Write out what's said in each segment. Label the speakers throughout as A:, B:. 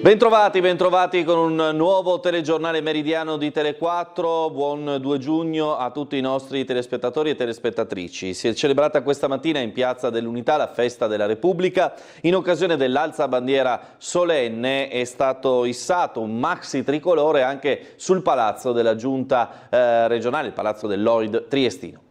A: Bentrovati con un nuovo telegiornale meridiano di Tele4. Buon 2 giugno a tutti i nostri telespettatori e telespettatrici. Si è celebrata questa mattina in Piazza dell'Unità la Festa della Repubblica. In occasione dell'alzabandiera solenne è stato issato un maxi tricolore anche sul palazzo della Giunta regionale, il palazzo del Lloyd triestino.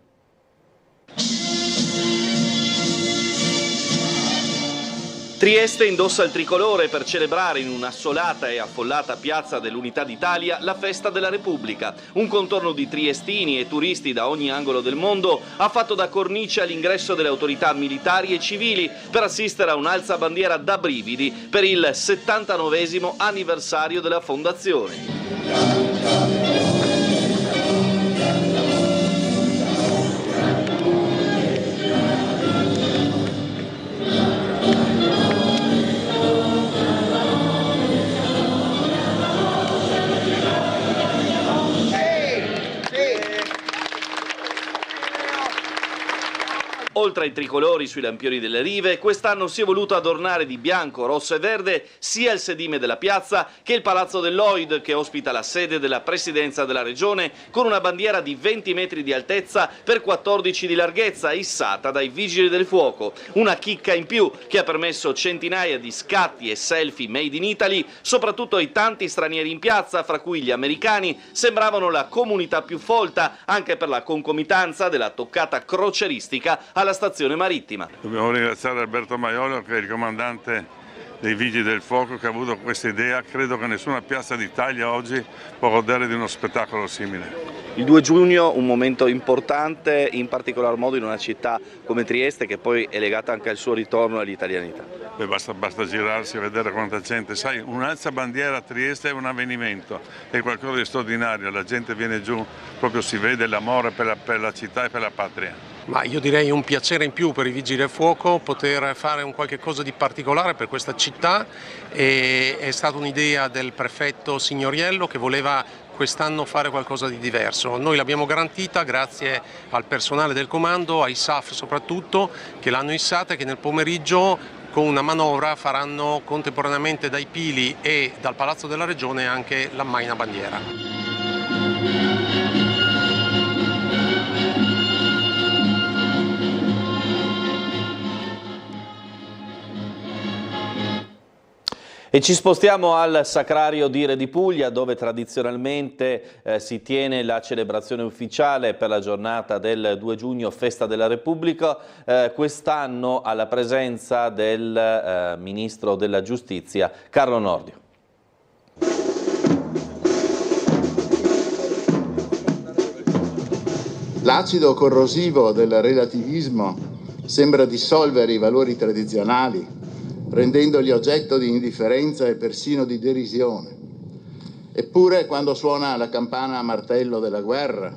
A: Trieste indossa il tricolore per celebrare in un'assolata e affollata Piazza dell'Unità d'Italia la Festa della Repubblica. Un contorno di triestini e turisti da ogni angolo del mondo ha fatto da cornice all'ingresso delle autorità militari e civili per assistere a un'alzabandiera da brividi per il 79° anniversario della fondazione. Oltre ai tricolori sui lampioni delle rive, quest'anno si è voluto adornare di bianco, rosso e verde sia il sedime della piazza che il palazzo del Lloyd, che ospita la sede della presidenza della regione, con una bandiera di 20 metri di altezza per 14 di larghezza, issata dai vigili del fuoco. Una chicca in più che ha permesso centinaia di scatti e selfie made in Italy, soprattutto ai tanti stranieri in piazza, fra cui gli americani sembravano la comunità più folta, anche per la concomitanza della toccata croceristica alla stazione marittima.
B: Dobbiamo ringraziare Alberto Maiolo, che è il comandante dei Vigili del Fuoco, che ha avuto questa idea. Credo che nessuna piazza d'Italia oggi può godere di uno spettacolo simile.
A: Il 2 giugno un momento importante, in particolar modo in una città come Trieste, che poi è legata anche al suo ritorno all'italianità.
B: Basta girarsi e vedere quanta gente. Sai, un'alzabandiera a Trieste è un avvenimento, è qualcosa di straordinario, la gente viene giù, proprio si vede l'amore per la città e per la patria.
C: Ma io direi un piacere in più per i Vigili del Fuoco poter fare un qualche cosa di particolare per questa città. È stata un'idea del prefetto Signoriello, che voleva quest'anno fare qualcosa di diverso. Noi l'abbiamo garantita grazie al personale del comando, ai SAF soprattutto, che l'hanno issata e che nel pomeriggio con una manovra faranno contemporaneamente dai Pili e dal Palazzo della Regione anche l'ammaina bandiera.
A: E ci spostiamo al Sacrario di Re di Puglia, dove tradizionalmente si tiene la celebrazione ufficiale per la giornata del 2 giugno, Festa della Repubblica, quest'anno alla presenza del Ministro della Giustizia, Carlo Nordio.
D: L'acido corrosivo del relativismo sembra dissolvere i valori tradizionali, rendendoli oggetto di indifferenza e persino di derisione. Eppure, quando suona la campana a martello della guerra,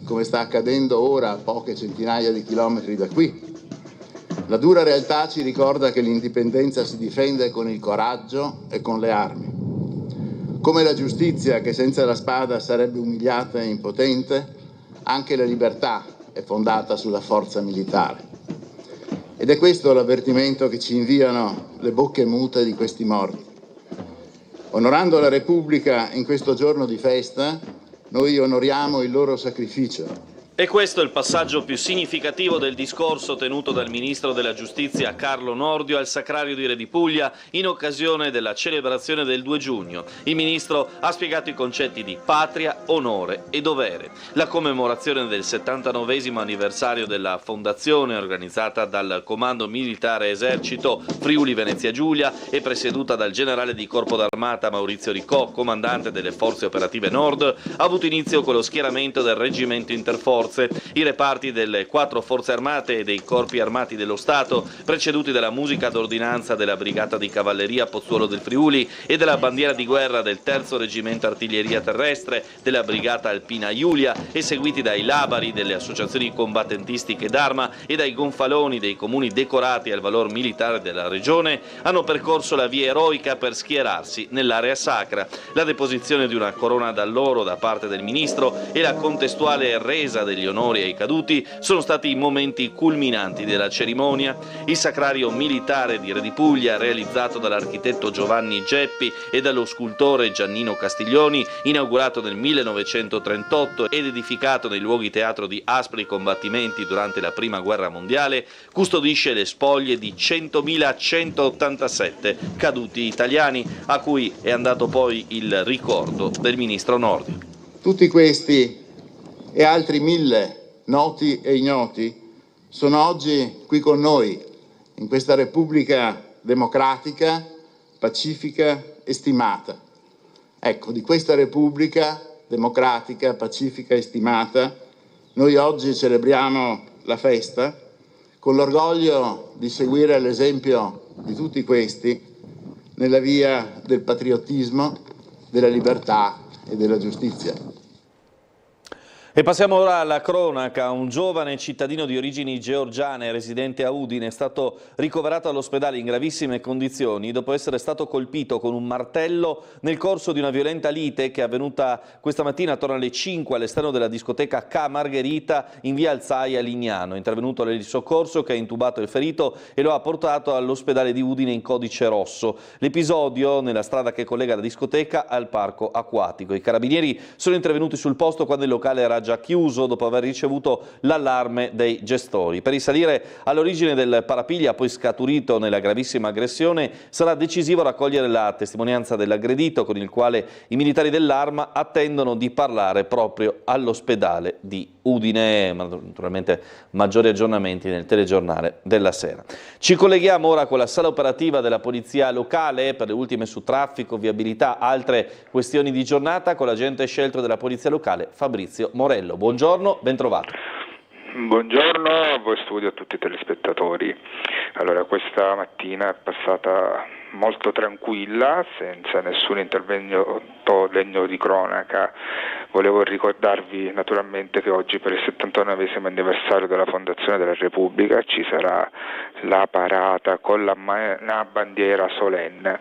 D: come sta accadendo ora a poche centinaia di chilometri da qui, la dura realtà ci ricorda che l'indipendenza si difende con il coraggio e con le armi. Come la giustizia, che senza la spada sarebbe umiliata e impotente, anche la libertà è fondata sulla forza militare. Ed è questo l'avvertimento che ci inviano le bocche mute di questi morti. Onorando la Repubblica in questo giorno di festa, noi onoriamo il loro sacrificio.
A: E questo è il passaggio più significativo del discorso tenuto dal Ministro della Giustizia Carlo Nordio al Sacrario di Re di Puglia in occasione della celebrazione del 2 giugno. Il Ministro ha spiegato i concetti di patria, onore e dovere. La commemorazione del 79° anniversario della fondazione, organizzata dal Comando Militare Esercito Friuli Venezia Giulia e presieduta dal generale di Corpo d'Armata Maurizio Ricò, comandante delle Forze Operative Nord, ha avuto inizio con lo schieramento del Reggimento Interforze. I reparti delle 4 forze armate e dei corpi armati dello Stato, preceduti dalla musica d'ordinanza della Brigata di Cavalleria Pozzuolo del Friuli e della bandiera di guerra del 3° Reggimento Artiglieria Terrestre della Brigata Alpina Iulia, e seguiti dai labari delle associazioni combattentistiche d'arma e dai gonfaloni dei comuni decorati al valor militare della regione, hanno percorso la via eroica per schierarsi nell'area sacra. La deposizione di una corona d'alloro da parte del Ministro e la contestuale resa degli degli onori ai caduti sono stati i momenti culminanti della cerimonia. Il sacrario militare di Re di Puglia, realizzato dall'architetto Giovanni Geppi e dallo scultore Giannino Castiglioni, inaugurato nel 1938 ed edificato nei luoghi teatro di aspri combattimenti durante la Prima Guerra Mondiale, custodisce le spoglie di 100.187 caduti italiani, a cui è andato poi il ricordo del ministro Nordio.
D: Tutti questi e altri 1000 noti e ignoti sono oggi qui con noi, in questa Repubblica democratica, pacifica e stimata. Ecco, di questa Repubblica democratica, pacifica e stimata, noi oggi celebriamo la festa con l'orgoglio di seguire l'esempio di tutti questi nella via del patriottismo, della libertà e della giustizia.
A: E passiamo ora alla cronaca. Un giovane cittadino di origini georgiane residente a Udine è stato ricoverato all'ospedale in gravissime condizioni dopo essere stato colpito con un martello nel corso di una violenta lite che è avvenuta questa mattina attorno alle 5 all'esterno della discoteca Ca Margherita in via Alzai a Lignano. È intervenuto il soccorso che ha intubato il ferito e lo ha portato all'ospedale di Udine in codice rosso. L'episodio nella strada che collega la discoteca al parco acquatico. I carabinieri sono intervenuti sul posto quando il locale era già chiuso dopo aver ricevuto l'allarme dei gestori. Per risalire all'origine del parapiglia poi scaturito nella gravissima aggressione sarà decisivo raccogliere la testimonianza dell'aggredito, con il quale i militari dell'Arma attendono di parlare proprio all'ospedale di Udine. Naturalmente maggiori aggiornamenti nel telegiornale della sera. Ci colleghiamo ora con la sala operativa della Polizia Locale per le ultime su traffico, viabilità, altre questioni di giornata con l'agente scelto della Polizia Locale Fabrizio Morello. Buongiorno, ben trovato.
E: Buongiorno a voi studio e a tutti i telespettatori. Allora, questa mattina è passata molto tranquilla, senza nessun intervento degno di cronaca. Volevo ricordarvi naturalmente che oggi per il 79esimo anniversario della fondazione della Repubblica ci sarà la parata con una bandiera solenne.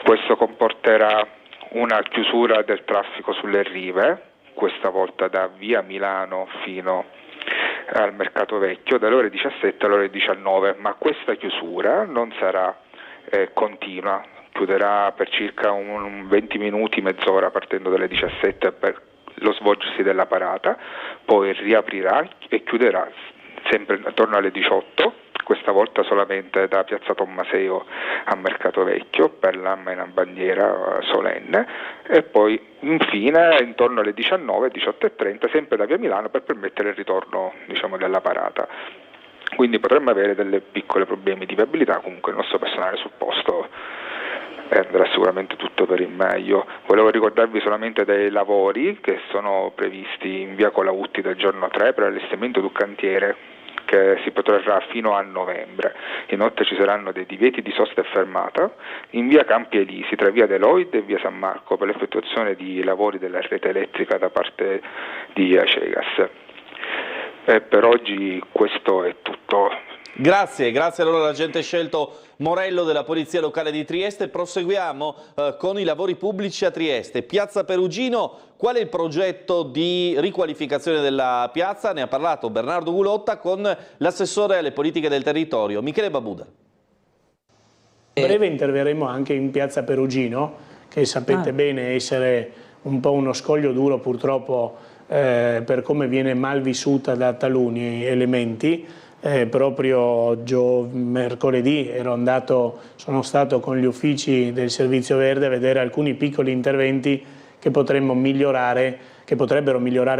E: Questo comporterà una chiusura del traffico sulle rive, questa volta da via Milano fino al Mercato Vecchio, dalle ore 17 alle ore 19, ma questa chiusura non sarà continua, chiuderà per circa 20 minuti, mezz'ora partendo dalle 17 per lo svolgersi della parata, poi riaprirà e chiuderà sempre attorno alle 18, questa volta solamente da Piazza Tommaseo a Mercato Vecchio per una bandiera solenne, e poi infine intorno alle 19, 18:30 sempre da via Milano per permettere il ritorno, diciamo, della parata. Quindi potremmo avere delle piccole problemi di viabilità, comunque il nostro personale sul posto andrà sicuramente tutto per il meglio. Volevo ricordarvi solamente dei lavori che sono previsti in via Colautti del giorno 3 per l'allestimento di un cantiere che si protrarrà fino a novembre. Inoltre ci saranno dei divieti di sosta e fermata in via Campi Elisi tra via Deloitte e via San Marco per l'effettuazione di lavori della rete elettrica da parte di Acegas. Per oggi questo è tutto.
A: Grazie allora all'agente scelto Morello della Polizia Locale di Trieste. Proseguiamo con i lavori pubblici a Trieste. Piazza Perugino, qual è il progetto di riqualificazione della piazza? Ne ha parlato Bernardo Gulotta con l'assessore alle politiche del territorio, Michele Babuda.
F: A breve interverremo anche in Piazza Perugino, che sapete bene essere un po' uno scoglio duro purtroppo per come viene mal vissuta da taluni elementi. Proprio mercoledì sono stato con gli uffici del Servizio Verde a vedere alcuni piccoli interventi che potrebbero migliorare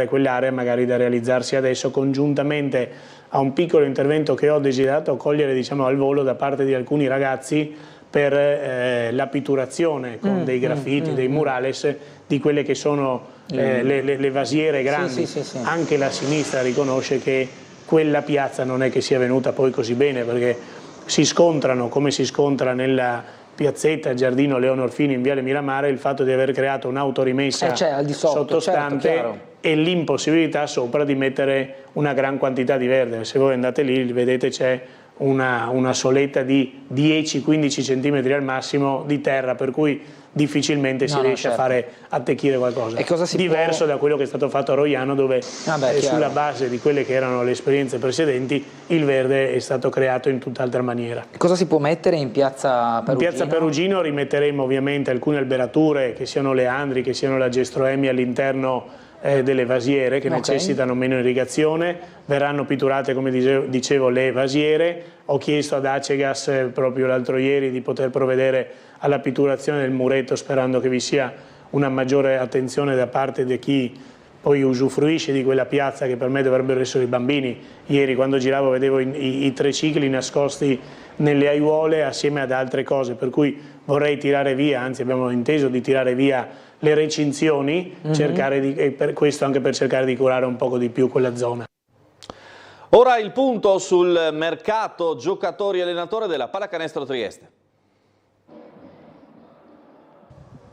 F: quell'area, magari da realizzarsi adesso, congiuntamente a un piccolo intervento che ho desiderato cogliere, diciamo, al volo da parte di alcuni ragazzi per la pitturazione con dei graffiti, dei murales di quelle che sono le vasiere grandi. Sì. Anche la sinistra riconosce che quella piazza non è che sia venuta poi così bene, perché si scontrano, come si scontra nella piazzetta Giardino Leonor Fini in Viale Miramare, il fatto di aver creato un'autorimessa sottostante, certo, e l'impossibilità sopra di mettere una gran quantità di verde. Se voi andate lì vedete c'è una soletta di 10-15 cm al massimo di terra, per cui difficilmente si riesce a fare attecchire qualcosa. Diverso da quello che è stato fatto a Roiano, dove sulla base di quelle che erano le esperienze precedenti il verde è stato creato in tutt'altra maniera.
G: Cosa si può mettere in piazza Perugino?
F: In piazza Perugino rimetteremo ovviamente alcune alberature, che siano le andri, che siano la gestroemia all'interno delle vasiere che necessitano meno irrigazione. Verranno pitturate, come dicevo, le vasiere. Ho chiesto ad Acegas proprio l'altro ieri di poter provvedere alla pitturazione del muretto, sperando che vi sia una maggiore attenzione da parte di chi poi usufruisce di quella piazza, che per me dovrebbero essere i bambini. Ieri quando giravo vedevo i tricicli nascosti nelle aiuole assieme ad altre cose, per cui vorrei tirare via, anzi abbiamo inteso di tirare via le recinzioni, e per questo anche per cercare di curare un poco di più quella zona.
A: Ora il punto sul mercato giocatori e allenatore della Pallacanestro Trieste.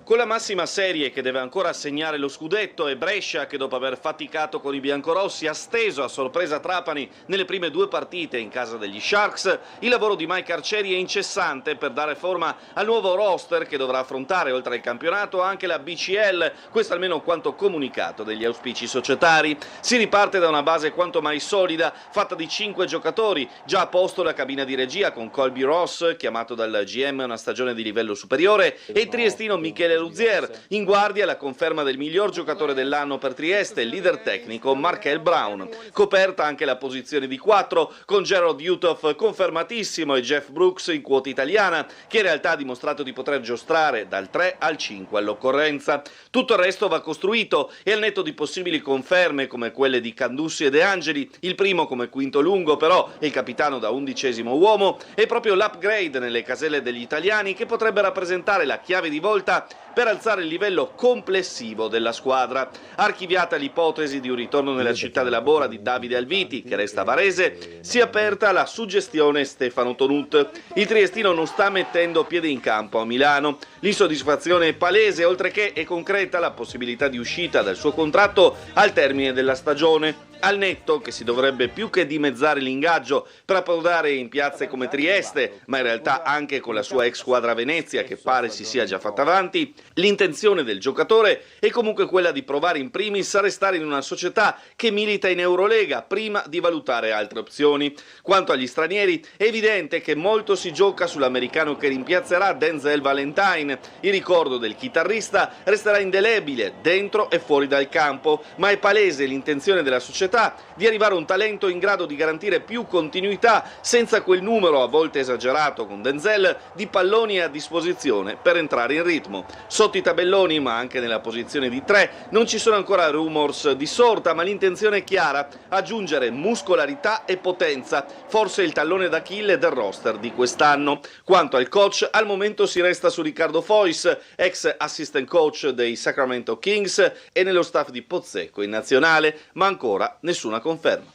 A: Con la massima serie che deve ancora assegnare lo scudetto e Brescia che dopo aver faticato con i biancorossi ha steso a sorpresa Trapani nelle prime 2 partite in casa degli Sharks, il lavoro di Mike Arcieri è incessante per dare forma al nuovo roster che dovrà affrontare oltre al campionato anche la BCL, questo almeno quanto comunicato degli auspici societari. Si riparte da una base quanto mai solida, fatta di 5 giocatori, già a posto la cabina di regia con Colby Ross, chiamato dal GM a una stagione di livello superiore, e il triestino Michele Ruzier, in guardia la conferma del miglior giocatore dell'anno per Trieste, il leader tecnico Markel Brown. Coperta anche la posizione di 4 con Gerald Uthoff confermatissimo e Jeff Brooks in quota italiana, che in realtà ha dimostrato di poter giostrare dal 3 al 5 all'occorrenza. Tutto il resto va costruito e al netto di possibili conferme come quelle di Candussi e De Angeli, il primo come quinto lungo però e il capitano da 11° uomo, è proprio l'upgrade nelle caselle degli italiani che potrebbe rappresentare la chiave di volta per alzare il livello complessivo della squadra. Archiviata l'ipotesi di un ritorno nella città della Bora di Davide Alviti, che resta varese, si è aperta la suggestione Stefano Tonut. Il triestino non sta mettendo piede in campo a Milano. L'insoddisfazione è palese, oltre che è concreta la possibilità di uscita dal suo contratto al termine della stagione. Al netto che si dovrebbe più che dimezzare l'ingaggio per approdare in piazze come Trieste, ma in realtà anche con la sua ex squadra Venezia che pare si sia già fatta avanti, l'intenzione del giocatore è comunque quella di provare in primis a restare in una società che milita in Eurolega prima di valutare altre opzioni. Quanto agli stranieri è evidente che molto si gioca sull'americano che rimpiazzerà Denzel Valentine. Il ricordo del chitarrista resterà indelebile dentro e fuori dal campo, ma è palese l'intenzione della società di arrivare a un talento in grado di garantire più continuità senza quel numero a volte esagerato con Denzel di palloni a disposizione per entrare in ritmo. Sotto i tabelloni, ma anche nella posizione di 3, non ci sono ancora rumors di sorta, ma l'intenzione è chiara: aggiungere muscolarità e potenza, forse il tallone d'Achille del roster di quest'anno. Quanto al coach, al momento si resta su Riccardo Fois, ex assistant coach dei Sacramento Kings e nello staff di Pozzecco in nazionale, ma ancora nessuna conferma.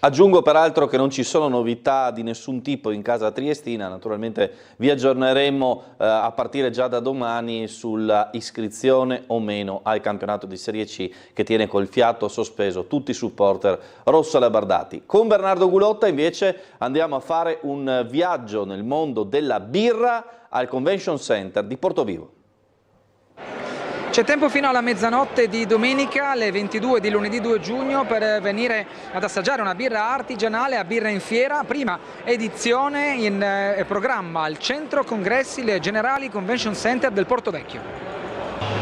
A: Aggiungo peraltro che non ci sono novità di nessun tipo in casa triestina, naturalmente vi aggiorneremo a partire già da domani sulla iscrizione o meno al campionato di Serie C che tiene col fiato sospeso tutti i supporter rosso-labardati. Con Bernardo Gulotta invece andiamo a fare un viaggio nel mondo della birra al Convention Center di Portovivo.
G: C'è tempo fino alla mezzanotte di domenica, alle 22 di lunedì 2 giugno, per venire ad assaggiare una birra artigianale a Birra in Fiera, prima edizione in programma al Centro Congressi Generali Convention Center del Portovecchio.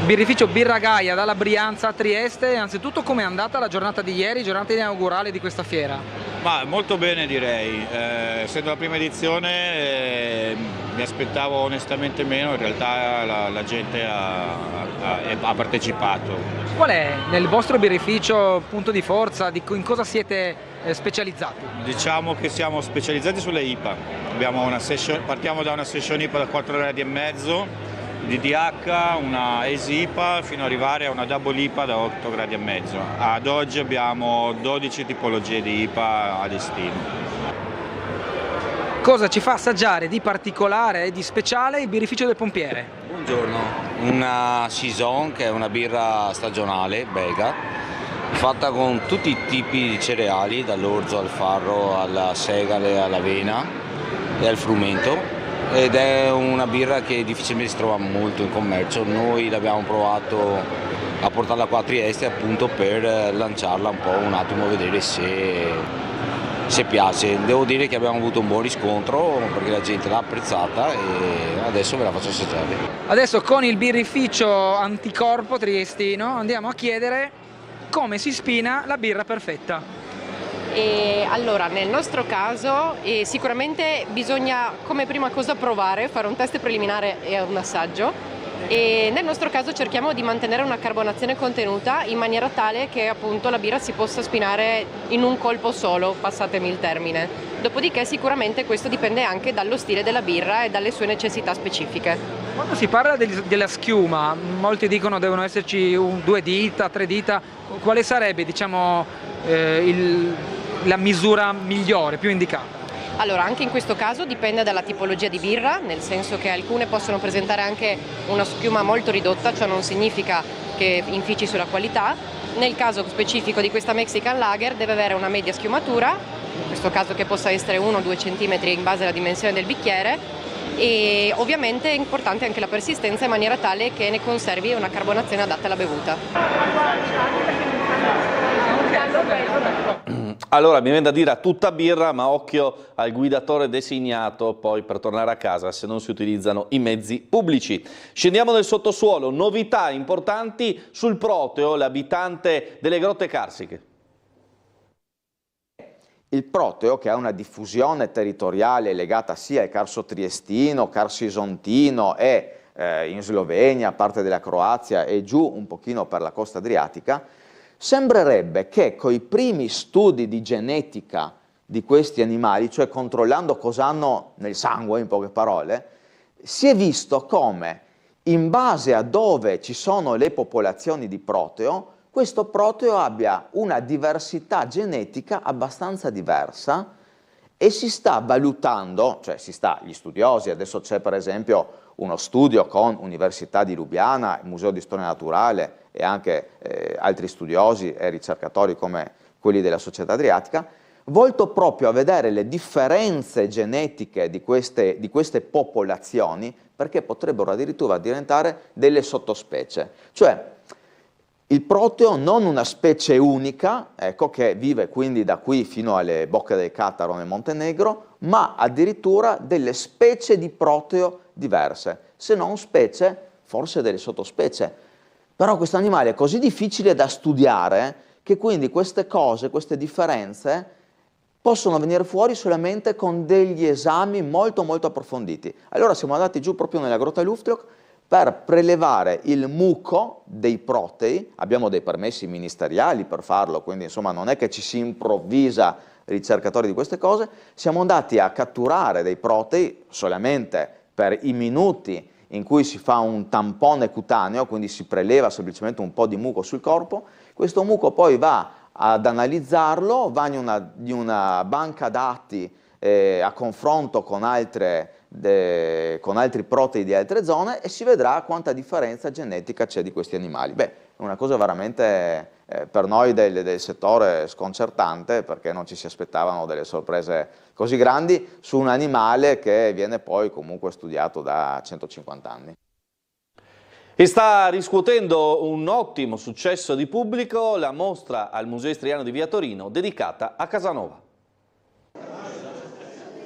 G: Birrificio Birra Gaia dalla Brianza a Trieste. Innanzitutto, com'è andata la giornata di ieri, giornata inaugurale di questa fiera?
H: Ma molto bene, direi, essendo la prima edizione mi aspettavo onestamente meno, in realtà la gente ha partecipato. Qual è nel vostro birrificio punto di forza, in cosa siete specializzati? Diciamo che siamo specializzati sulle IPA, partiamo da una session IPA da 4 gradi e mezzo, DDH, una Hazy IPA fino ad arrivare a una Double IPA da 8 gradi e mezzo. Ad oggi abbiamo 12 tipologie di IPA a destino.
G: Cosa ci fa assaggiare di particolare e di speciale il birrificio del Pompiere?
I: Buongiorno, una Saison che è una birra stagionale belga fatta con tutti i tipi di cereali, dall'orzo al farro alla segale all'avena e al frumento, ed è una birra che difficilmente si trova molto in commercio. Noi l'abbiamo provato a portarla qua a Trieste appunto per lanciarla un po', un attimo, vedere se piace. Devo dire che abbiamo avuto un buon riscontro perché la gente l'ha apprezzata e adesso ve la faccio assaggiare.
G: Adesso con il birrificio Anticorpo triestino andiamo a chiedere come si spina la birra perfetta.
J: Allora, nel nostro caso sicuramente bisogna come prima cosa provare, fare un test preliminare e un assaggio, e nel nostro caso cerchiamo di mantenere una carbonazione contenuta in maniera tale che appunto la birra si possa spinare in un colpo solo, passatemi il termine. Dopodiché sicuramente questo dipende anche dallo stile della birra e dalle sue necessità specifiche.
G: Quando si parla della schiuma, molti dicono devono esserci 2 dita, 3 dita, quale sarebbe, diciamo, la misura migliore, più indicata?
J: Allora, anche in questo caso dipende dalla tipologia di birra, nel senso che alcune possono presentare anche una schiuma molto ridotta, ciò non significa che infici sulla qualità. Nel caso specifico di questa Mexican Lager deve avere una media schiumatura, in questo caso che possa essere 1 o 2 cm in base alla dimensione del bicchiere, e ovviamente è importante anche la persistenza in maniera tale che ne conservi una carbonazione adatta alla bevuta.
A: Allora, mi viene da dire a tutta birra, ma occhio al guidatore designato poi per tornare a casa se non si utilizzano i mezzi pubblici. Scendiamo nel sottosuolo, novità importanti sul Proteo, l'abitante delle Grotte Carsiche.
K: Il Proteo, che ha una diffusione territoriale legata sia al Carso triestino, Carso isontino e in Slovenia, parte della Croazia e giù un pochino per la costa adriatica, sembrerebbe che con i primi studi di genetica di questi animali, cioè controllando cosa hanno nel sangue, in poche parole, si è visto come in base a dove ci sono le popolazioni di Proteo, questo Proteo abbia una diversità genetica abbastanza diversa e si sta valutando, cioè gli studiosi, adesso c'è per esempio uno studio con Università di Lubiana, Museo di Storia Naturale e anche altri studiosi e ricercatori come quelli della Società Adriatica, volto proprio a vedere le differenze genetiche di queste popolazioni, perché potrebbero addirittura diventare delle sottospecie. Cioè, il Proteo non una specie unica, ecco, che vive quindi da qui fino alle bocche del Cataro nel Montenegro, ma addirittura delle specie di Proteo diverse, se non specie, forse delle sottospecie. Però questo animale è così difficile da studiare che quindi queste cose, queste differenze, possono venire fuori solamente con degli esami molto molto approfonditi. Allora siamo andati giù proprio nella Grotta Luftriok per prelevare il muco dei protei, abbiamo dei permessi ministeriali per farlo, quindi insomma non è che ci si improvvisa ricercatori di queste cose, siamo andati a catturare dei protei solamente per i minuti in cui si fa un tampone cutaneo, quindi si preleva semplicemente un po' di muco sul corpo, questo muco poi va ad analizzarlo, va in una banca dati a confronto con altri protei di altre zone e si vedrà quanta differenza genetica c'è di questi animali. Beh, è una cosa veramente per noi del settore sconcertante, perché non ci si aspettavano delle sorprese così grandi su un animale che viene poi comunque studiato da 150 anni.
A: E sta riscuotendo un ottimo successo di pubblico la mostra al Museo Istriano di Via Torino dedicata a Casanova.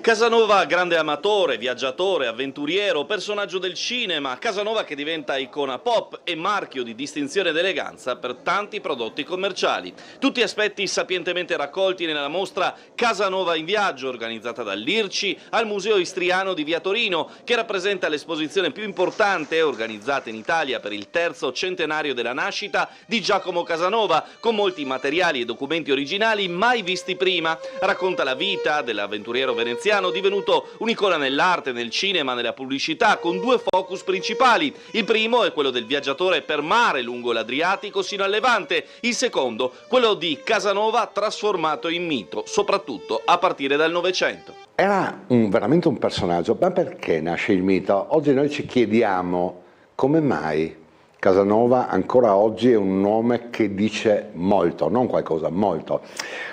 A: Casanova, grande amatore, viaggiatore, avventuriero, personaggio del cinema, Casanova che diventa icona pop e marchio di distinzione ed eleganza per tanti prodotti commerciali. Tutti aspetti sapientemente raccolti nella mostra Casanova in viaggio, organizzata dall'IRCI al Museo Istriano di Via Torino, che rappresenta l'esposizione più importante organizzata in Italia per il terzo centenario della nascita di Giacomo Casanova, con molti materiali e documenti originali mai visti prima. Racconta la vita dell'avventuriero veneziano, divenuto un'icona nell'arte, nel cinema, nella pubblicità, con due focus principali. Il primo è quello del viaggiatore per mare lungo l'Adriatico sino al Levante, il secondo quello di Casanova trasformato in mito, soprattutto a partire dal Novecento.
L: Era veramente un personaggio, ma perché nasce il mito? Oggi noi ci chiediamo come mai Casanova ancora oggi è un nome che dice molto, non qualcosa, molto.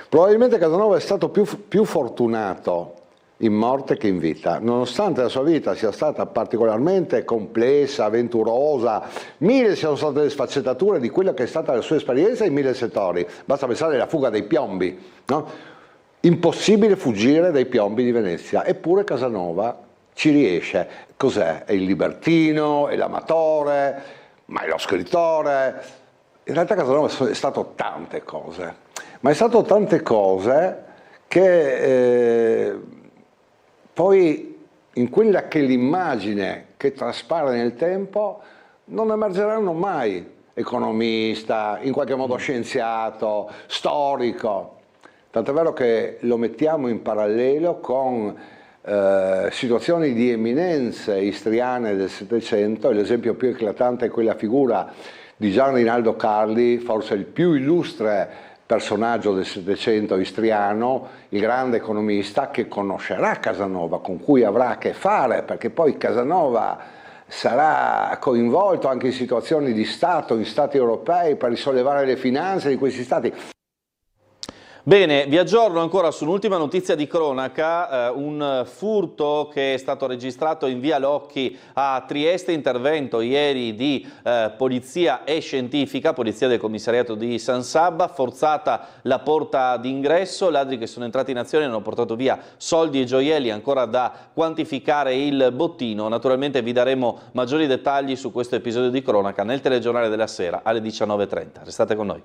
L: Probabilmente Casanova è stato più fortunato in morte che in vita, nonostante la sua vita sia stata particolarmente complessa, avventurosa, mille siano state le sfaccettature di quella che è stata la sua esperienza in 1000 settori. Basta pensare alla fuga dei piombi, no? Impossibile fuggire dai piombi di Venezia, eppure Casanova ci riesce. Cos'è? È il libertino, è l'amatore, ma è lo scrittore. In realtà Casanova è stato tante cose, ma è stato tante cose che poi in quella che è l'immagine che traspare nel tempo non emergeranno mai. Economista, in qualche modo scienziato, storico. Tant'è vero che lo mettiamo in parallelo con situazioni di eminenze istriane del Settecento, e l'esempio più eclatante è quella figura di Gian Rinaldo Carli, forse il più illustre personaggio del Settecento istriano, il grande economista che conoscerà Casanova, con cui avrà a che fare, perché poi Casanova sarà coinvolto anche in situazioni di Stato, in Stati europei, per risollevare le finanze di questi Stati.
A: Bene, vi aggiorno ancora su un'ultima notizia di cronaca, un furto che è stato registrato in via Locchi a Trieste, intervento ieri di polizia e scientifica, polizia del commissariato di San Sabba, forzata la porta d'ingresso, ladri che sono entrati in azione hanno portato via soldi e gioielli, ancora da quantificare il bottino. Naturalmente vi daremo maggiori dettagli su questo episodio di cronaca nel telegiornale della sera alle 19:30. Restate con noi.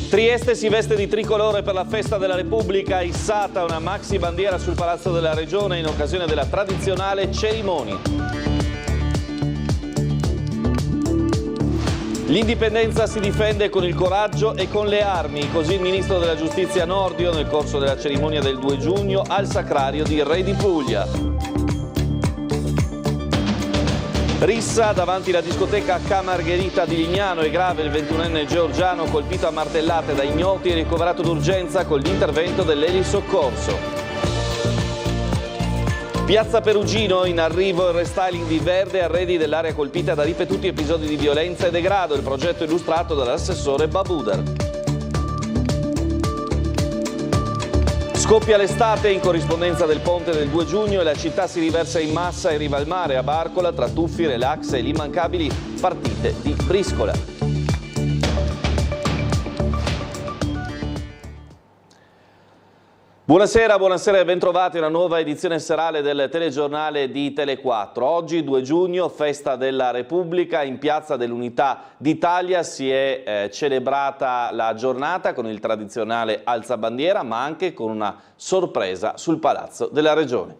A: Trieste si veste di tricolore per la festa della Repubblica, issata una maxi bandiera sul Palazzo della Regione in occasione della tradizionale cerimonia. L'indipendenza si difende con il coraggio e con le armi, così il ministro della Giustizia Nordio nel corso della cerimonia del 2 giugno al Sacrario di Re di Puglia. Rissa davanti alla discoteca Ca Margherita di Lignano, è grave il 21enne georgiano colpito a martellate da ignoti e ricoverato d'urgenza con l'intervento dell'elisoccorso. Piazza Perugino, in arrivo il restyling di verde arredi dell'area colpita da ripetuti episodi di violenza e degrado, il progetto illustrato dall'assessore Babuder. Scoppia l'estate in corrispondenza del ponte del 2 giugno e la città si riversa in massa in riva al mare a Barcola tra tuffi, relax e le immancabili partite di briscola. Buonasera, buonasera e bentrovati a una nuova edizione serale del telegiornale di Tele4. Oggi 2 giugno, festa della Repubblica, in Piazza dell'Unità d'Italia si è celebrata la giornata con il tradizionale alzabandiera, ma anche con una sorpresa sul Palazzo della Regione.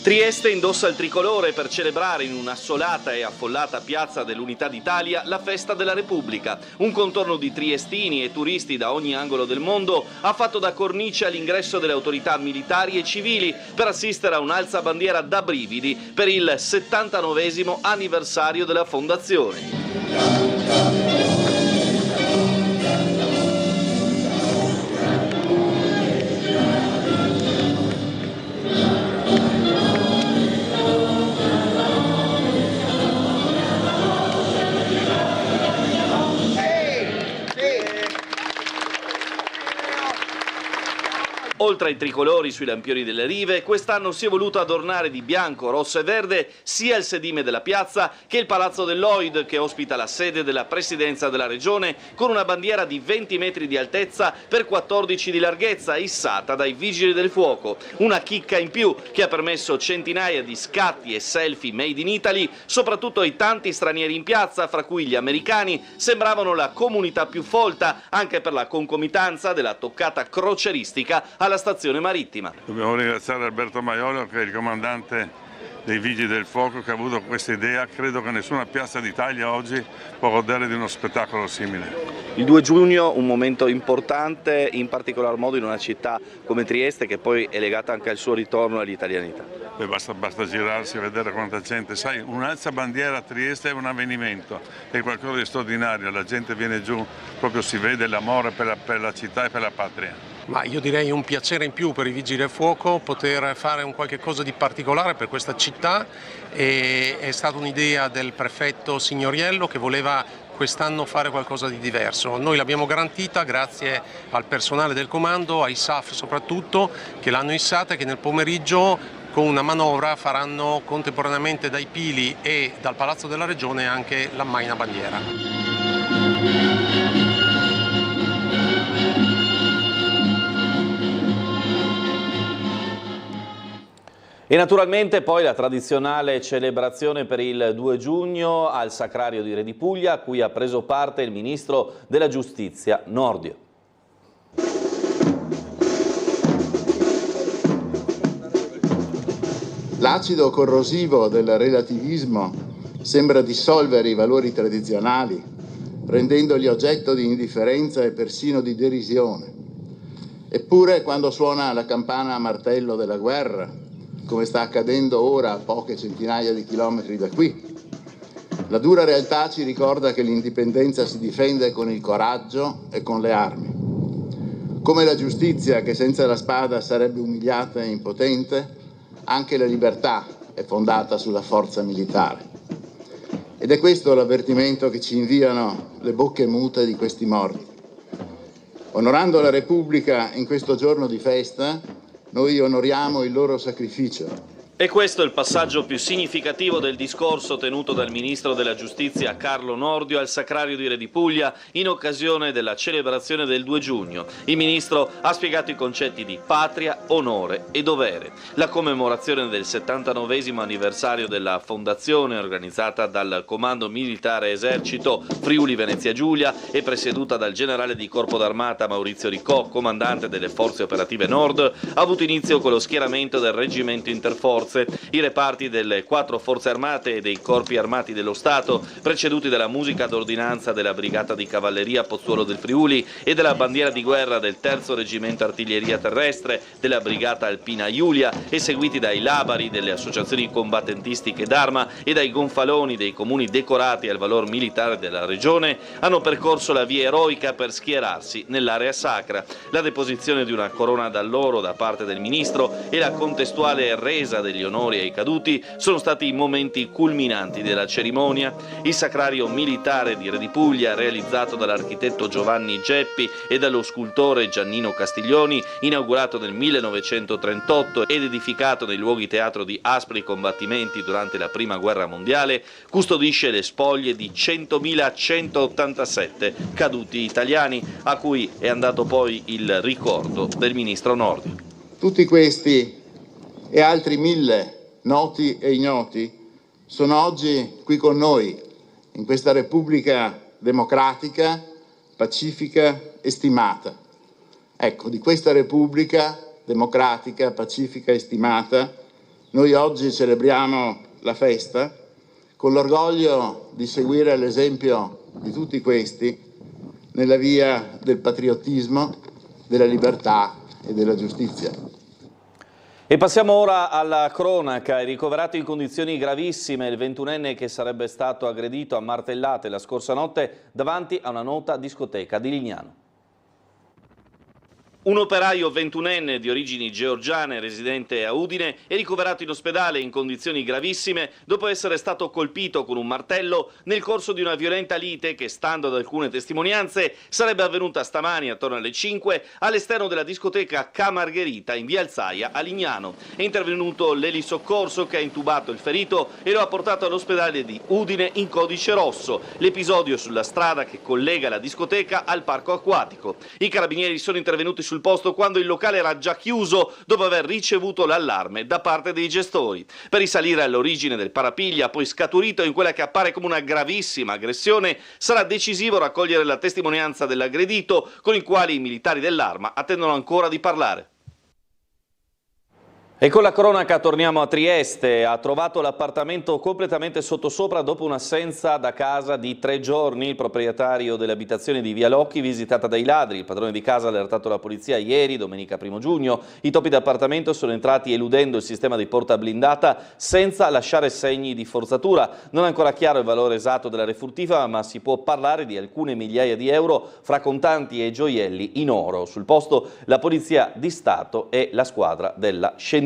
A: Trieste indossa il tricolore per celebrare in un'assolata e affollata Piazza dell'Unità d'Italia la festa della Repubblica. Un contorno di triestini e turisti da ogni angolo del mondo ha fatto da cornice all'ingresso delle autorità militari e civili per assistere a un'alzabandiera da brividi per il 79° anniversario della fondazione. Oltre ai tricolori sui lampioni delle rive, quest'anno si è voluto adornare di bianco, rosso e verde sia il sedime della piazza che il Palazzo dell'Oid, che ospita la sede della Presidenza della Regione, con una bandiera di 20 metri di altezza per 14 di larghezza, issata dai Vigili del Fuoco. Una chicca in più che ha permesso centinaia di scatti e selfie made in Italy, soprattutto ai tanti stranieri in piazza, fra cui gli americani sembravano la comunità più folta, anche per la concomitanza della toccata croceristica alla stazione marittima.
B: Dobbiamo ringraziare Alberto Maiolo, che è il comandante dei Vigili del Fuoco che ha avuto questa idea. Credo che nessuna piazza d'Italia oggi può godere di uno spettacolo simile.
A: Il 2 giugno un momento importante, in particolar modo in una città come Trieste, che poi è legata anche al suo ritorno all'italianità.
B: Basta girarsi e vedere quanta gente. Sai, un'alza bandiera a Trieste è un avvenimento, è qualcosa di straordinario, la gente viene giù, proprio si vede l'amore per la città e per la patria.
C: Ma io direi un piacere in più per i Vigili del Fuoco poter fare un qualche cosa di particolare per questa città, e è stata un'idea del prefetto Signoriello che voleva quest'anno fare qualcosa di diverso. Noi l'abbiamo garantita grazie al personale del comando, ai SAF soprattutto, che l'hanno issata e che nel pomeriggio con una manovra faranno contemporaneamente dai Pili e dal Palazzo della Regione anche l'ammaina bandiera.
A: E naturalmente poi la tradizionale celebrazione per il 2 giugno al Sacrario di Re di Puglia, a cui ha preso parte il Ministro della Giustizia Nordio.
D: L'acido corrosivo del relativismo sembra dissolvere i valori tradizionali, rendendoli oggetto di indifferenza e persino di derisione. Eppure, quando suona la campana a martello della guerra, come sta accadendo ora a poche centinaia di chilometri da qui, la dura realtà ci ricorda che l'indipendenza si difende con il coraggio e con le armi. Come la giustizia, che senza la spada sarebbe umiliata e impotente, anche la libertà è fondata sulla forza militare. Ed è questo l'avvertimento che ci inviano le bocche mute di questi morti. Onorando la Repubblica in questo giorno di festa, noi onoriamo il loro sacrificio.
A: E questo è il passaggio più significativo del discorso tenuto dal Ministro della Giustizia Carlo Nordio al Sacrario di Re di Puglia in occasione della celebrazione del 2 giugno. Il Ministro ha spiegato i concetti di patria, onore e dovere. La commemorazione del 79esimo anniversario della fondazione, organizzata dal Comando Militare Esercito Friuli Venezia Giulia e presieduta dal generale di Corpo d'Armata Maurizio Ricò, comandante delle Forze Operative Nord, ha avuto inizio con lo schieramento del Reggimento Interforze. I reparti delle 4 forze armate e dei corpi armati dello Stato, preceduti dalla musica d'ordinanza della Brigata di Cavalleria Pozzuolo del Friuli e della bandiera di guerra del 3° Reggimento Artiglieria Terrestre della Brigata Alpina Iulia, e seguiti dai labari delle associazioni combattentistiche d'arma e dai gonfaloni dei comuni decorati al valor militare della regione, hanno percorso la via eroica per schierarsi nell'area sacra. La deposizione di una corona d'alloro da parte del Ministro e la contestuale resa degli onori ai caduti sono stati i momenti culminanti della cerimonia. Il Sacrario militare di Re di Puglia, realizzato dall'architetto Giovanni Geppi e dallo scultore Giannino Castiglioni, inaugurato nel 1938 ed edificato nei luoghi teatro di aspri combattimenti durante la Prima Guerra Mondiale, custodisce le spoglie di 100.187 caduti italiani, a cui è andato poi il ricordo del Ministro Nordio.
D: Tutti questi e altri 1000 noti e ignoti sono oggi qui con noi, in questa Repubblica democratica, pacifica e stimata. Ecco, di questa Repubblica democratica, pacifica e stimata, noi oggi celebriamo la festa con l'orgoglio di seguire l'esempio di tutti questi nella via del patriottismo, della libertà e della giustizia.
A: E passiamo ora alla cronaca. È ricoverato in condizioni gravissime il 21enne che sarebbe stato aggredito a martellate la scorsa notte davanti a una nota discoteca di Lignano. Un operaio 21enne di origini georgiane residente a Udine è ricoverato in ospedale in condizioni gravissime dopo essere stato colpito con un martello nel corso di una violenta lite che, stando ad alcune testimonianze, sarebbe avvenuta stamani attorno alle 5 all'esterno della discoteca Ca Margherita in via Alzaia a Lignano. È intervenuto l'elisoccorso che ha intubato il ferito e lo ha portato all'ospedale di Udine in codice rosso. L'episodio sulla strada che collega la discoteca al parco acquatico. I carabinieri sono intervenuti sul posto quando il locale era già chiuso dopo aver ricevuto l'allarme da parte dei gestori. Per risalire all'origine del parapiglia, poi scaturito in quella che appare come una gravissima aggressione, sarà decisivo raccogliere la testimonianza dell'aggredito, con il quale i militari dell'Arma attendono ancora di parlare. E con la cronaca torniamo a Trieste. Ha trovato l'appartamento completamente sottosopra dopo un'assenza da casa di 3 giorni. Il proprietario dell'abitazione di Via Locchi, visitata dai ladri. Il padrone di casa ha allertato la polizia ieri, domenica 1 giugno. I topi d'appartamento sono entrati eludendo il sistema di porta blindata senza lasciare segni di forzatura. Non è ancora chiaro il valore esatto della refurtiva, ma si può parlare di alcune migliaia di euro fra contanti e gioielli in oro. Sul posto la Polizia di Stato e la squadra della scientifica.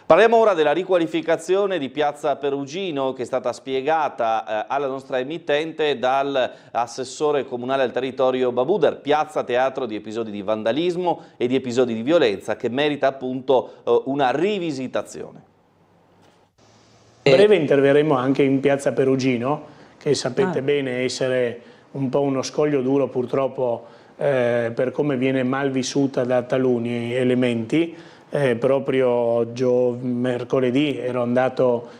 A: Parliamo ora della riqualificazione di Piazza Perugino, che è stata spiegata alla nostra emittente dall'assessore comunale al territorio Babuder, piazza teatro di episodi di vandalismo e di episodi di violenza che merita appunto una rivisitazione.
F: A breve interverremo anche in Piazza Perugino, che sapete bene essere un po' uno scoglio duro purtroppo per come viene mal vissuta da taluni elementi. Proprio mercoledì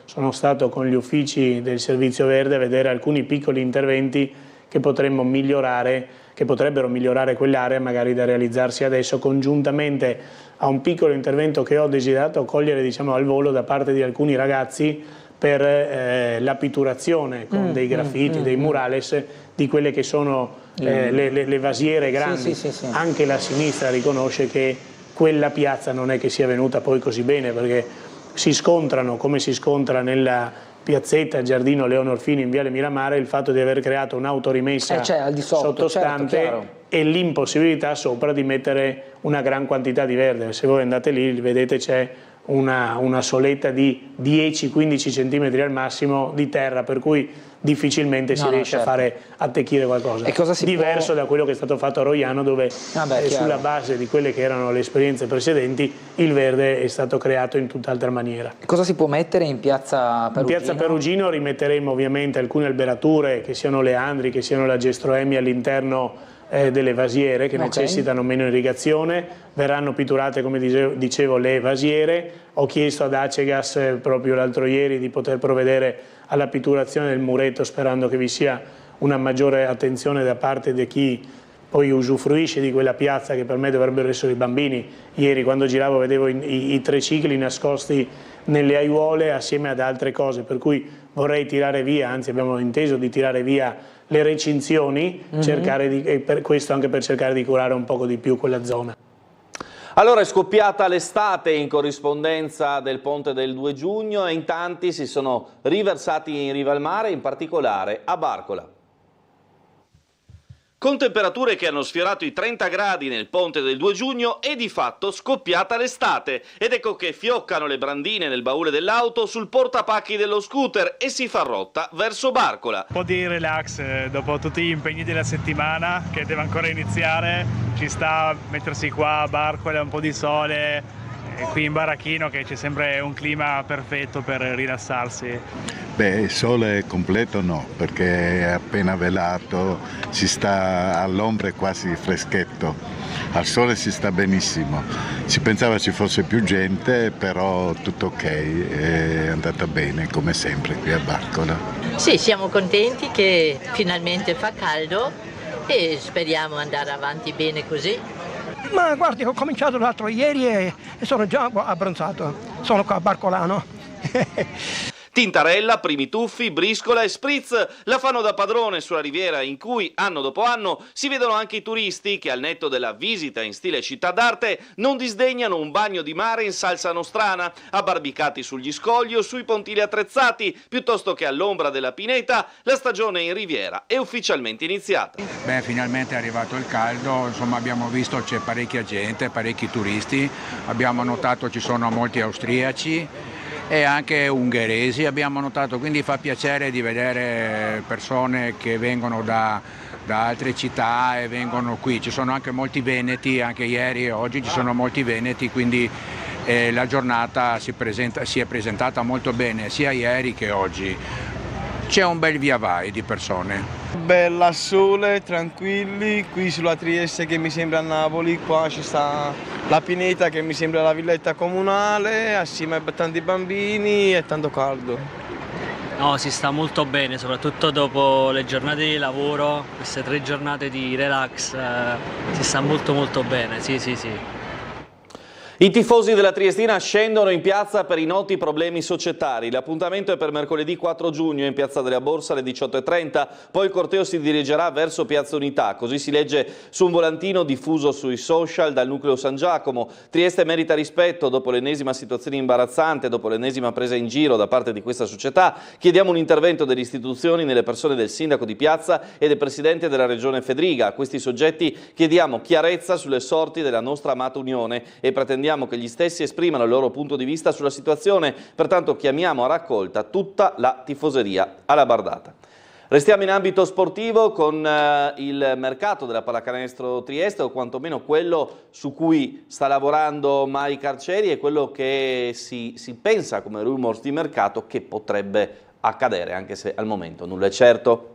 F: sono stato con gli uffici del Servizio Verde a vedere alcuni piccoli interventi che potrebbero migliorare quell'area, magari da realizzarsi adesso, congiuntamente a un piccolo intervento che ho desiderato cogliere, diciamo, al volo da parte di alcuni ragazzi per la pitturazione con dei graffiti, dei murales di quelle che sono le vasiere grandi. Sì. Anche la sinistra riconosce che quella piazza non è che sia venuta poi così bene, perché si scontrano, come si scontra nella piazzetta Giardino Leonor Fini in Viale Miramare, il fatto di aver creato un'autorimessa
G: al di sotto,
F: sottostante,
G: certo,
F: e l'impossibilità sopra di mettere una gran quantità di verde. Se voi andate lì, vedete, c'è una soletta di 10-15 cm al massimo di terra, per cui difficilmente si riesce a fare attecchire qualcosa. Diverso da quello che è stato fatto a Roiano, dove sulla base di quelle che erano le esperienze precedenti il verde è stato creato in tutt'altra maniera.
G: E cosa si può mettere in Piazza Perugino?
F: In Piazza Perugino rimetteremo ovviamente alcune alberature, che siano leandri, che siano la gestroemia all'interno delle vasiere che necessitano meno irrigazione. Verranno pitturate, come dicevo, le vasiere. Ho chiesto ad Acegas proprio l'altro ieri di poter provvedere alla pitturazione del muretto, sperando che vi sia una maggiore attenzione da parte di chi poi usufruisce di quella piazza, che per me dovrebbero essere i bambini. Ieri quando giravo vedevo i tricicli nascosti nelle aiuole assieme ad altre cose, per cui vorrei tirare via, anzi abbiamo inteso di tirare via le recinzioni, questo anche per cercare di curare un poco di più quella zona.
A: Allora è scoppiata l'estate in corrispondenza del ponte del 2 giugno e in tanti si sono riversati in riva al mare, in particolare a Barcola. Con temperature che hanno sfiorato i 30 gradi nel ponte del 2 giugno è di fatto scoppiata l'estate. Ed ecco che fioccano le brandine nel baule dell'auto sul portapacchi dello scooter e si fa rotta verso Barcola.
M: Un po' di relax dopo tutti gli impegni della settimana che deve ancora iniziare. Ci sta mettersi qua a Barcola, un po' di sole. E qui in Barachino che c'è sempre un clima perfetto per rilassarsi.
N: Beh, il sole completo no, perché è appena velato, si sta all'ombra, è quasi freschetto. Al sole si sta benissimo. Si pensava ci fosse più gente, però tutto ok, è andata bene come sempre qui a Barcola.
O: Sì, siamo contenti che finalmente fa caldo e speriamo andare avanti bene così.
P: Ma guardi, ho cominciato l'altro ieri e sono già abbronzato, sono qua a Barcolano.
A: Tintarella, primi tuffi, briscola e spritz la fanno da padrone sulla riviera, in cui anno dopo anno si vedono anche i turisti che, al netto della visita in stile città d'arte, non disdegnano un bagno di mare in salsa nostrana, abbarbicati sugli scogli o sui pontili attrezzati, piuttosto che all'ombra della pineta. La stagione in riviera è ufficialmente iniziata.
Q: Beh, finalmente è arrivato il caldo, insomma abbiamo visto c'è parecchia gente, parecchi turisti, abbiamo notato ci sono molti austriaci e anche ungheresi abbiamo notato, quindi fa piacere di vedere persone che vengono da altre città e vengono qui. Ci sono anche molti veneti, anche ieri e oggi ci sono molti veneti, quindi la giornata si è presentata molto bene sia ieri che oggi. C'è un bel via vai di persone.
R: Bella sole, tranquilli, qui sulla Trieste che mi sembra Napoli, qua ci sta la Pineta che mi sembra la villetta comunale, assieme a tanti bambini e tanto caldo.
S: No, si sta molto bene, soprattutto dopo le giornate di lavoro, queste 3 giornate di relax, si sta molto bene, sì.
A: I tifosi della Triestina scendono in piazza per i noti problemi societari. L'appuntamento è per mercoledì 4 giugno in Piazza della Borsa alle 18:30, poi il corteo si dirigerà verso Piazza Unità, così si legge su un volantino diffuso sui social dal nucleo San Giacomo. Trieste merita rispetto dopo l'ennesima situazione imbarazzante, dopo l'ennesima presa in giro da parte di questa società. Chiediamo un intervento delle istituzioni nelle persone del sindaco di piazza e del presidente della regione Fedriga. A questi soggetti chiediamo chiarezza sulle sorti della nostra amata Unione e pretendiamo che gli stessi esprimano il loro punto di vista sulla situazione, pertanto chiamiamo a raccolta tutta la tifoseria alla bardata. Restiamo in ambito sportivo con il mercato della pallacanestro Trieste, o quantomeno quello su cui sta lavorando Mike Arcieri e quello che si pensa come rumors di mercato che potrebbe accadere, anche se al momento nulla è certo.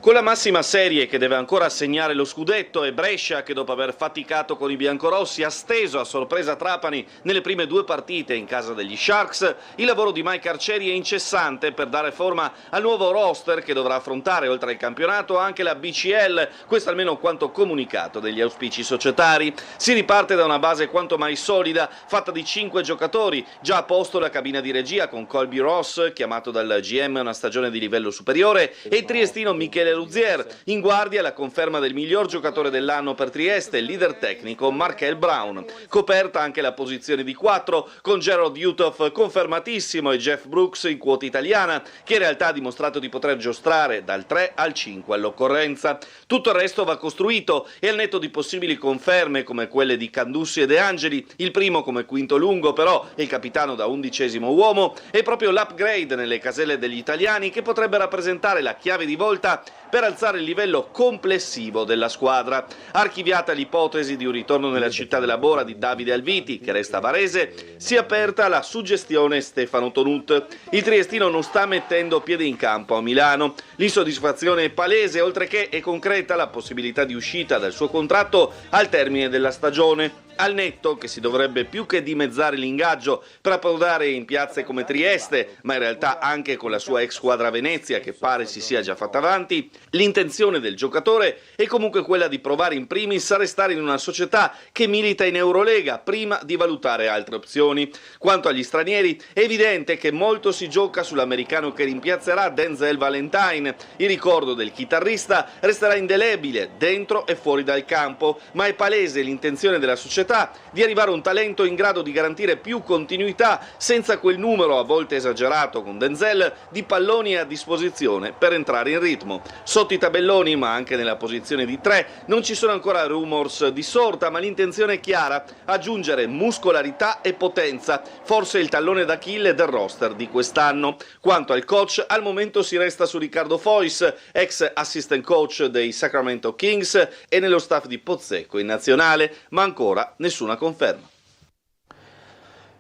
A: Con la massima serie che deve ancora assegnare lo scudetto e Brescia che dopo aver faticato con i biancorossi ha steso a sorpresa Trapani nelle prime 2 partite in casa degli Sharks, il lavoro di Mike Arcieri è incessante per dare forma al nuovo roster che dovrà affrontare oltre al campionato anche la BCL, questo almeno quanto comunicato degli auspici societari. Si riparte da una base quanto mai solida, fatta di 5 giocatori, già a posto la cabina di regia con Colby Ross, chiamato dal GM a una stagione di livello superiore, e il triestino Michele Ruzier, in guardia la conferma del miglior giocatore dell'anno per Trieste, il leader tecnico Markel Brown. Coperta anche la posizione di 4 con Gerald Uthoff confermatissimo e Jeff Brooks in quota italiana, che in realtà ha dimostrato di poter giostrare dal 3 al 5 all'occorrenza. Tutto il resto va costruito e al netto di possibili conferme come quelle di Candussi e De Angeli, il primo come quinto lungo però e il capitano da 11° uomo, è proprio l'upgrade nelle caselle degli italiani che potrebbe rappresentare la chiave di volta per alzare il livello complessivo della squadra. Archiviata l'ipotesi di un ritorno nella città della Bora di Davide Alviti, che resta varese, si è aperta la suggestione Stefano Tonut. Il triestino non sta mettendo piede in campo a Milano. L'insoddisfazione è palese, oltre che è concreta la possibilità di uscita dal suo contratto al termine della stagione. Al netto che si dovrebbe più che dimezzare l'ingaggio per approdare in piazze come Trieste, ma in realtà anche con la sua ex squadra Venezia che pare si sia già fatta avanti, l'intenzione del giocatore è comunque quella di provare in primis a restare in una società che milita in Eurolega prima di valutare altre opzioni. Quanto agli stranieri è evidente che molto si gioca sull'americano che rimpiazzerà Denzel Valentine. Il ricordo del chitarrista resterà indelebile dentro e fuori dal campo, ma è palese l'intenzione della società di arrivare a un talento in grado di garantire più continuità senza quel numero a volte esagerato con Denzel di palloni a disposizione per entrare in ritmo. Sotto i tabelloni, ma anche nella posizione di 3, non ci sono ancora rumors di sorta, ma l'intenzione è chiara: aggiungere muscolarità e potenza, forse il tallone d'Achille del roster di quest'anno. Quanto al coach, al momento si resta su Riccardo Fois, ex assistant coach dei Sacramento Kings e nello staff di Pozzecco in nazionale, ma ancora nessuna conferma.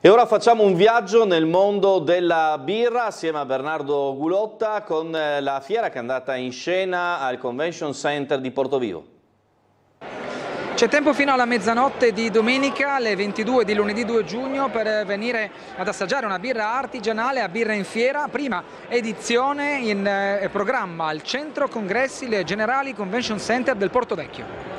A: E ora facciamo un viaggio nel mondo della birra assieme a Bernardo Gulotta con la fiera che è andata in scena al Convention Center di Portovivo.
G: C'è tempo fino alla mezzanotte di domenica, alle 22 di lunedì 2 giugno, per venire ad assaggiare una birra artigianale a Birra in Fiera, prima edizione in programma al Centro Congressi Generali Convention Center del Portovecchio.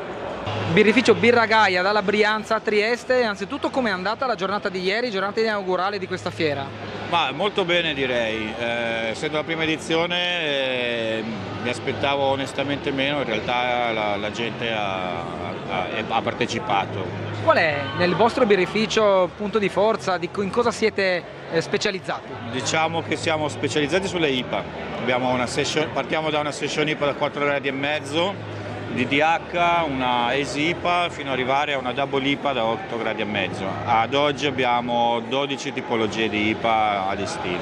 G: Birrificio Birra Gaia dalla Brianza a Trieste. Anzitutto, com'è andata la giornata di ieri, giornata inaugurale di questa fiera?
H: Ma molto bene, direi. Essendo la prima edizione mi aspettavo onestamente meno, in realtà la gente ha partecipato. Qual è nel vostro birrificio punto di forza? In cosa siete specializzati? Diciamo che siamo specializzati sulle IPA. Partiamo da una session IPA da 4 gradi e mezzo, di DH, una Easy IPA fino ad arrivare a una Double IPA da 8 gradi e mezzo. Ad oggi abbiamo 12 tipologie di IPA a destino.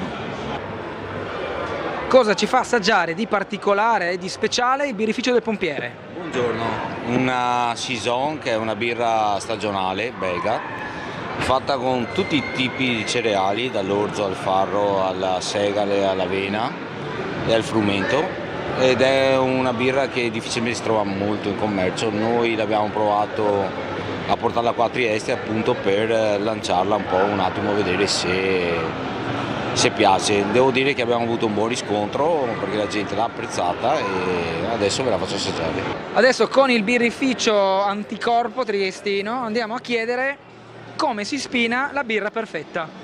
G: Cosa ci fa assaggiare di particolare e di speciale il birrificio del Pompiere?
I: Buongiorno, una Saison che è una birra stagionale belga, fatta con tutti i tipi di cereali, dall'orzo al farro alla segale all'avena e al frumento. Ed è una birra che difficilmente si trova molto in commercio. Noi l'abbiamo provato a portarla qua a Trieste appunto per lanciarla un po', un attimo, vedere se se piace. Devo dire che abbiamo avuto un buon riscontro perché la gente l'ha apprezzata e adesso ve la faccio assaggiare.
G: Adesso con il birrificio Anticorpo triestino andiamo a chiedere come si spina la birra perfetta.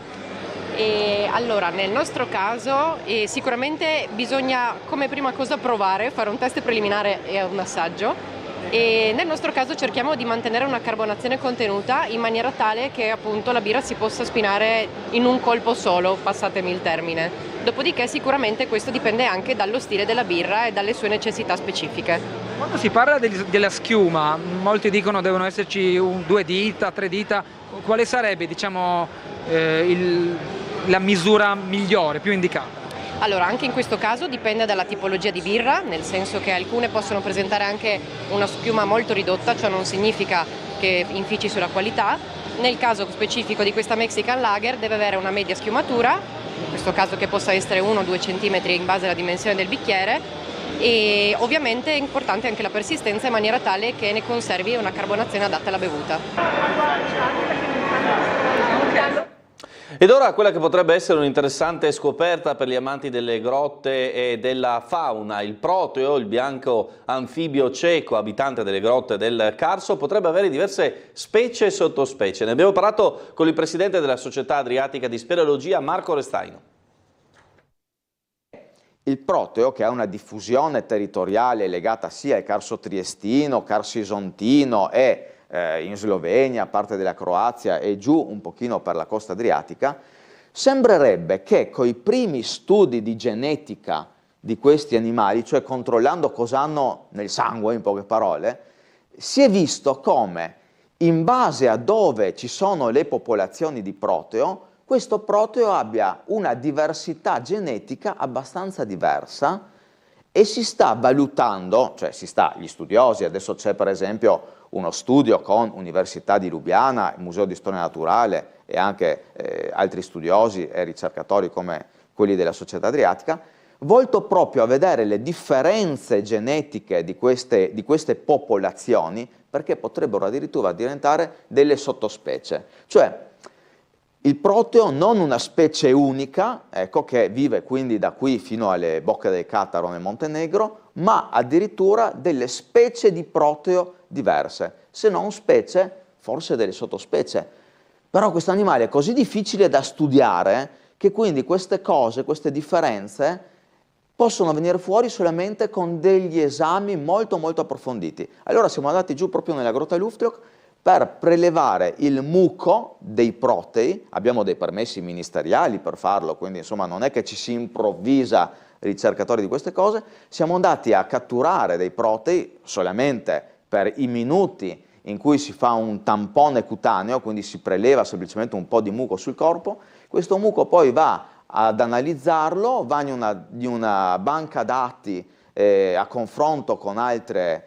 J: Allora, nel nostro caso sicuramente bisogna come prima cosa provare, fare un test preliminare e un assaggio. E nel nostro caso cerchiamo di mantenere una carbonazione contenuta in maniera tale che appunto la birra si possa spinare in un colpo solo, passatemi il termine. Dopodiché sicuramente questo dipende anche dallo stile della birra e dalle sue necessità specifiche.
G: Quando si parla della schiuma, molti dicono devono esserci 2 dita, 3 dita, quale sarebbe diciamo la misura migliore, più indicata?
J: Allora, anche in questo caso dipende dalla tipologia di birra, nel senso che alcune possono presentare anche una schiuma molto ridotta, ciò non significa che infici sulla qualità. Nel caso specifico di questa Mexican Lager deve avere una media schiumatura, in questo caso che possa essere 1-2 cm in base alla dimensione del bicchiere, e ovviamente è importante anche la persistenza in maniera tale che ne conservi una carbonazione adatta alla bevuta.
A: Ed ora quella che potrebbe essere un'interessante scoperta per gli amanti delle grotte e della fauna. Il proteo, il bianco anfibio cieco, abitante delle grotte del Carso, potrebbe avere diverse specie e sottospecie. Ne abbiamo parlato con il presidente della Società Adriatica di Speleologia, Marco Restaino.
K: Il proteo, che ha una diffusione territoriale legata sia al Carso triestino, Carso isontino e in Slovenia, parte della Croazia e giù un pochino per la costa adriatica, sembrerebbe che con i primi studi di genetica di questi animali, cioè controllando cosa hanno nel sangue, in poche parole, si è visto come in base a dove ci sono le popolazioni di proteo, questo proteo abbia una diversità genetica abbastanza diversa e si sta valutando, cioè gli studiosi, adesso c'è per esempio uno studio con Università di Lubiana, Museo di Storia Naturale e anche altri studiosi e ricercatori come quelli della Società Adriatica, volto proprio a vedere le differenze genetiche di queste popolazioni, perché potrebbero addirittura diventare delle sottospecie. Cioè il proteo non una specie unica, ecco, che vive quindi da qui fino alle bocche del Cataro nel Montenegro, ma addirittura delle specie di proteo diverse, se non specie, forse delle sottospecie. Però questo animale è così difficile da studiare che quindi queste cose, queste differenze, possono venire fuori solamente con degli esami molto molto approfonditi. Allora siamo andati giù proprio nella Grotta Luftriok per prelevare il muco dei protei, abbiamo dei permessi ministeriali per farlo, quindi insomma non è che ci si improvvisa ricercatori di queste cose, siamo andati a catturare dei protei solamente per i minuti in cui si fa un tampone cutaneo, quindi si preleva semplicemente un po' di muco sul corpo, questo muco poi va ad analizzarlo, va in una banca dati a confronto con altri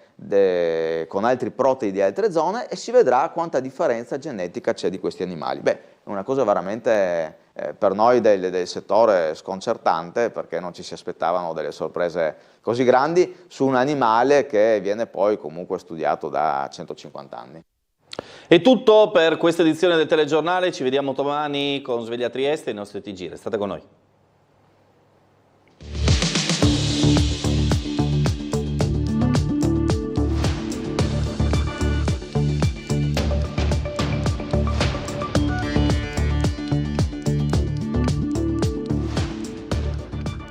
K: protei di altre zone e si vedrà quanta differenza genetica c'è di questi animali. Beh, è una cosa veramente per noi del settore sconcertante, perché non ci si aspettavano delle sorprese così grandi su un animale che viene poi comunque studiato da 150 anni.
A: È tutto per questa edizione del telegiornale, ci vediamo domani con Sveglia Trieste e i nostri TG, restate con noi.